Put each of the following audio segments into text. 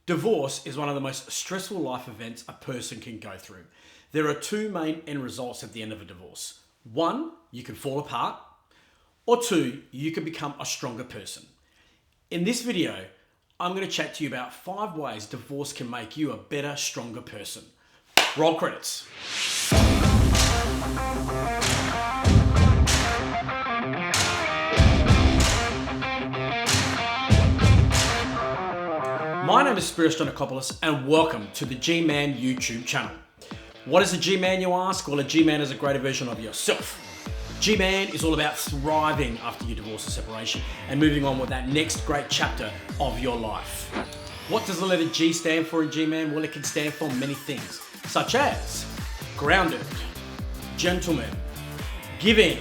Divorce is one of the most stressful life events a person can go through. There are two main end results at the end of a divorce. One, you can fall apart, or two, you can become a stronger person. In this video, I'm going to chat to you about 5 ways divorce can make you a better, stronger person. Roll credits. My name is Spyros Giannakopoulos and welcome to the G-Man YouTube channel. What is a G-Man, you ask? Well, a G-Man is a greater version of yourself. G-Man is all about thriving after your divorce or separation and moving on with that next great chapter of your life. What does the letter G stand for in G-Man? Well, it can stand for many things, such as grounded, gentleman, giving,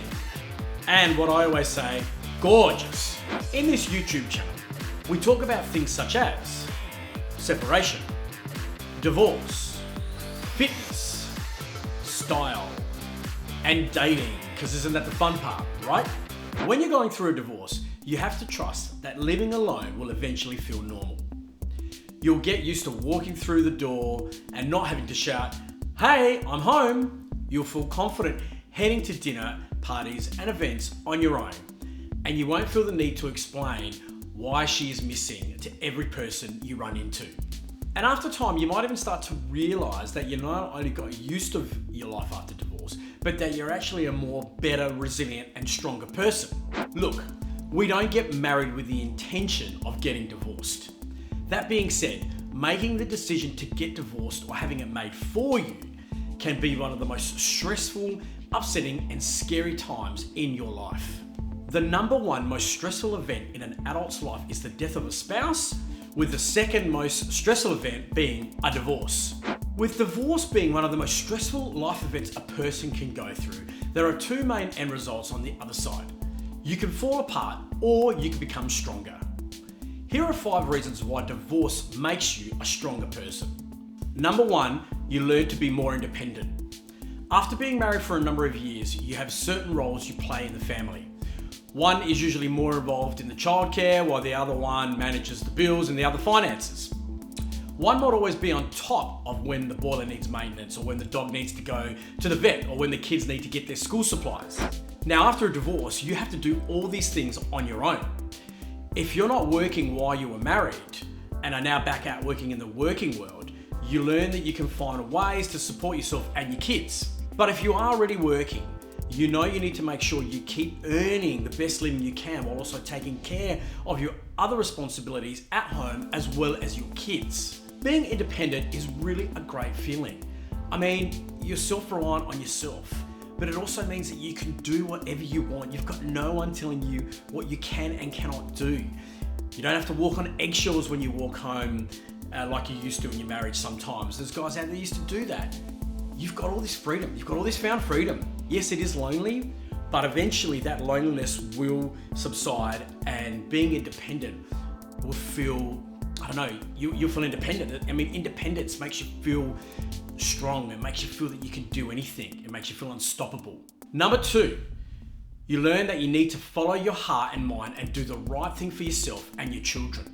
and what I always say, gorgeous. In this YouTube channel, we talk about things such as separation, divorce, fitness, style, and dating, because isn't that the fun part, right? When you're going through a divorce, you have to trust that living alone will eventually feel normal. You'll get used to walking through the door and not having to shout, "Hey, I'm home." You'll feel confident heading to dinner, parties, and events on your own, and you won't feel the need to explain why she is missing to every person you run into. And after time, you might even start to realize that you not only got used to your life after divorce, but that you're actually a more better, resilient, and stronger person. Look, we don't get married with the intention of getting divorced. That being said, making the decision to get divorced or having it made for you can be one of the most stressful, upsetting, and scary times in your life. The number one most stressful event in an adult's life is the death of a spouse, with the second most stressful event being a divorce. With divorce being one of the most stressful life events a person can go through, there are two main end results on the other side. You can fall apart or you can become stronger. Here are 5 reasons why divorce makes you a stronger person. Number 1, you learn to be more independent. After being married for a number of years, you have certain roles you play in the family. One is usually more involved in the childcare, while the other one manages the bills and the other finances. One might always be on top of when the boiler needs maintenance, or when the dog needs to go to the vet, or when the kids need to get their school supplies. Now, after a divorce, you have to do all these things on your own. If you're not working while you were married and are now back out working in the working world, you learn that you can find ways to support yourself and your kids. But if you are already working, you know you need to make sure you keep earning the best living you can while also taking care of your other responsibilities at home as well as your kids. Being independent is really a great feeling. I mean, you're self-reliant on yourself, but it also means that you can do whatever you want. You've got no one telling you what you can and cannot do. You don't have to walk on eggshells when you walk home like you used to in your marriage sometimes. There's guys out there that used to do that. You've got all this freedom. You've got all this found freedom. Yes, it is lonely, but eventually that loneliness will subside and being independent will feel, you'll feel independent. I mean, independence makes you feel strong. It makes you feel that you can do anything. It makes you feel unstoppable. Number 2, you learn that you need to follow your heart and mind and do the right thing for yourself and your children.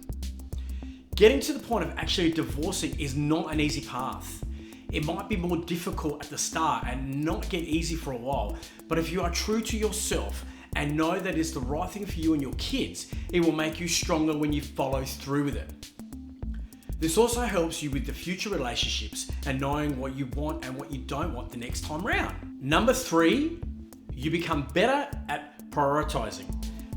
Getting to the point of actually divorcing is not an easy path. It might be more difficult at the start and not get easy for a while, but if you are true to yourself and know that it's the right thing for you and your kids, it will make you stronger when you follow through with it. This also helps you with the future relationships and knowing what you want and what you don't want the next time round. Number 3, you become better at prioritizing.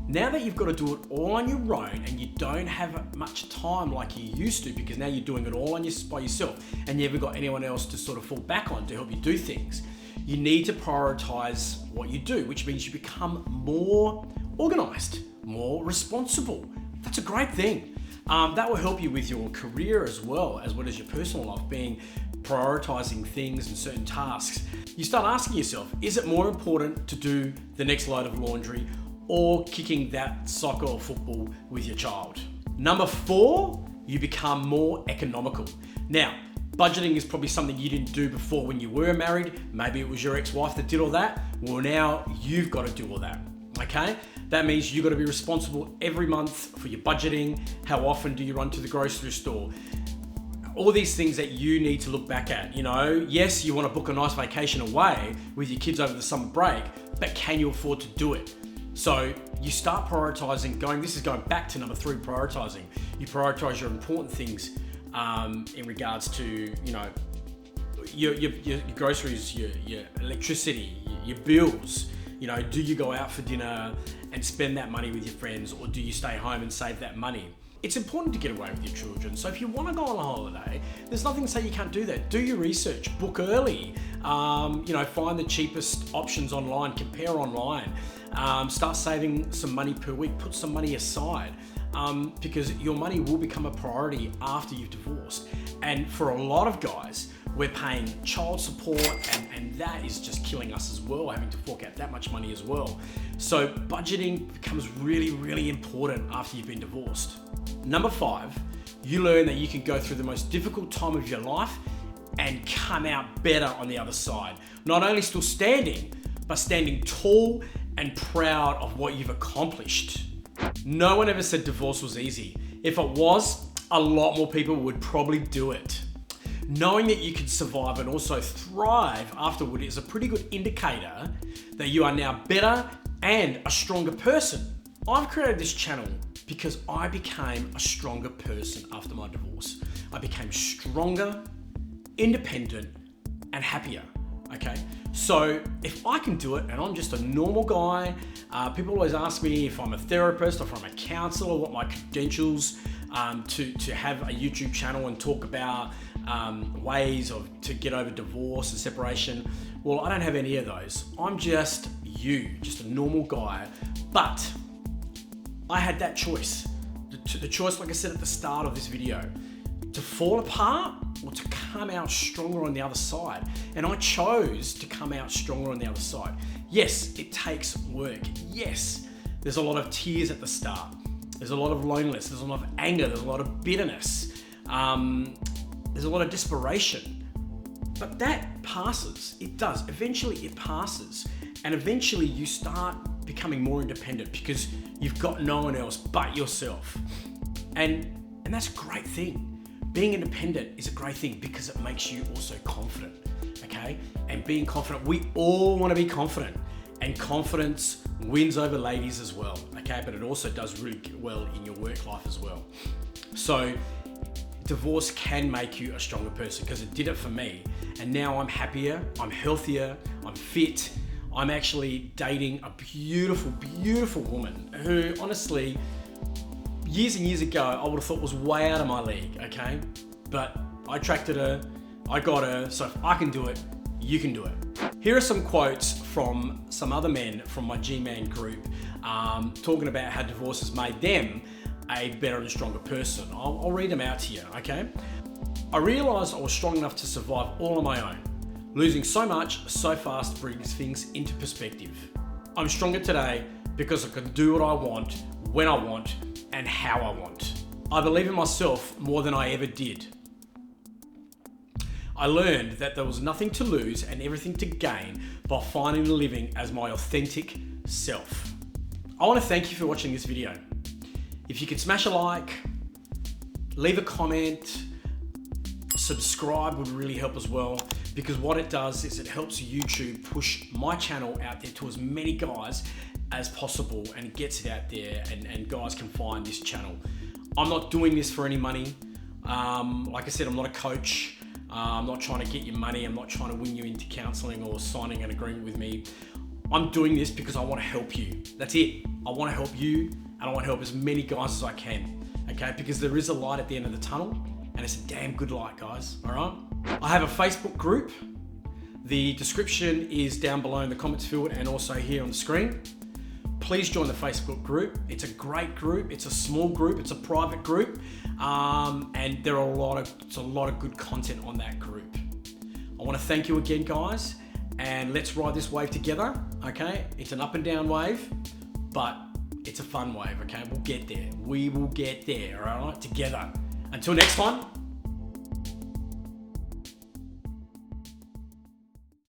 Now that you've got to do it all on your own and you don't have much time like you used to, because now you're doing it all by yourself and you haven't got anyone else to sort of fall back on to help you do things, you need to prioritize what you do, which means you become more organized, more responsible. That's a great thing. That will help you with your career as well as your personal life, being prioritizing things and certain tasks. You start asking yourself, is it more important to do the next load of laundry or kicking that soccer or football with your child? Number 4, you become more economical. Now, budgeting is probably something you didn't do before when you were married. Maybe it was your ex-wife that did all that. Well, now you've got to do all that, okay? That means you've got to be responsible every month for your budgeting. How often do you run to the grocery store? all these things that you need to look back at. You know, yes, you want to book a nice vacation away with your kids over the summer break, but can you afford to do it? So you start prioritizing, this is going back to number 3, prioritizing. You prioritize your important things in regards to, you know, your groceries, your electricity, your bills. You know, do you go out for dinner and spend that money with your friends, or do you stay home and save that money? It's important to get away with your children. So if you want to go on a holiday, there's nothing to say you can't do that. Do your research, book early, you know, find the cheapest options online, compare online, start saving some money per week, put some money aside, because your money will become a priority after you've divorced. And for a lot of guys, we're paying child support, and that is just killing us as well, having to fork out that much money as well. So budgeting becomes really, really important after you've been divorced. Number 5, you learn that you can go through the most difficult time of your life and come out better on the other side. Not only still standing, but standing tall and proud of what you've accomplished. No one ever said divorce was easy. If it was, a lot more people would probably do it. Knowing that you can survive and also thrive afterward is a pretty good indicator that you are now better and a stronger person. I've created this channel because I became a stronger person after my divorce. I became stronger, independent, and happier, okay? So if I can do it, and I'm just a normal guy, people always ask me if I'm a therapist or if I'm a counselor, what my credentials to have a YouTube channel and talk about ways to get over divorce and separation. Well, I don't have any of those. I'm just just a normal guy, but I had that choice. The choice, like I said at the start of this video, to fall apart or to come out stronger on the other side. And I chose to come out stronger on the other side. Yes, it takes work. Yes, there's a lot of tears at the start. There's a lot of loneliness. There's a lot of anger. There's a lot of bitterness. There's a lot of desperation. But that passes. It does. Eventually it passes. And eventually you start becoming more independent because you've got no one else but yourself. And that's a great thing. Being independent is a great thing because it makes you also confident, okay? And being confident, we all want to be confident. And confidence wins over ladies as well, okay? But it also does really well in your work life as well. So divorce can make you a stronger person because it did it for me. And now I'm happier, I'm healthier, I'm fit. I'm actually dating a beautiful, beautiful woman who honestly, years and years ago, I would have thought was way out of my league, okay? But I attracted her, I got her, so if I can do it, you can do it. Here are some quotes from some other men from my G-Man group talking about how divorce has made them a better and stronger person. I'll read them out to you, okay? I realized I was strong enough to survive all on my own. Losing so much, so fast brings things into perspective. I'm stronger today because I can do what I want, when I want, and how I want. I believe in myself more than I ever did. I learned that there was nothing to lose and everything to gain by finding and living as my authentic self. I want to thank you for watching this video. If you could smash a like, leave a comment, subscribe would really help as well, because what it does is it helps YouTube push my channel out there to as many guys as possible, and it gets it out there and guys can find this channel. I'm not doing this for any money. Like I said, I'm not a coach. I'm not trying to get your money. I'm not trying to win you into counseling or signing an agreement with me. I'm doing this because I want to help you. That's it. I want to help you, and I want to help as many guys as I can, okay? Because there is a light at the end of the tunnel, and it's a damn good light, guys, all right? I have a Facebook group. The description is down below in the comments field and also here on the screen. Please join the Facebook group. It's a great group. It's a small group. It's a private group. And there are a lot of good content on that group. I want to thank you again, guys, and let's ride this wave together, okay? It's an up and down wave, but it's a fun wave, okay? We'll get there. We will get there, all right? Together. Until next time,